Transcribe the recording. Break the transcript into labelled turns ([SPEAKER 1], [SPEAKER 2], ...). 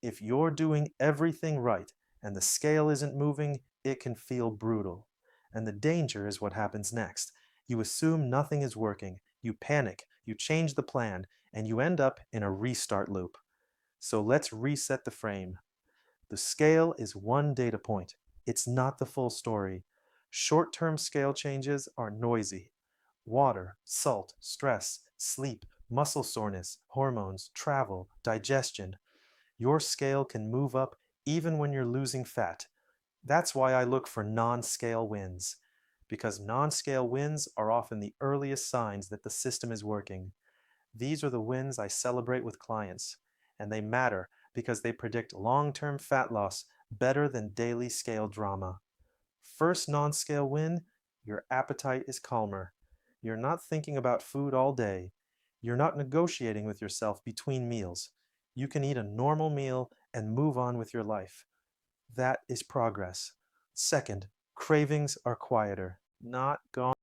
[SPEAKER 1] If you're doing everything right and the scale isn't moving, it can feel brutal. And the danger is what happens next. You assume nothing is working, you panic, you change the plan, and you end up in a restart loop. So let's reset the frame. The scale is one data point. It's not the full story. Short-term scale changes are noisy. Water, salt, stress, sleep, muscle soreness, hormones, travel, digestion. Your scale can move up even when you're losing fat. That's why I look for non-scale wins, because non-scale wins are often the earliest signs that the system is working. These are the wins I celebrate with clients, and they matter because they predict long-term fat loss better than daily scale drama. First non-scale win, your appetite is calmer. You're not thinking about food all day. You're not negotiating with yourself between meals. You can eat a normal meal and move on with your life. That is progress. Second, cravings are quieter, not gone.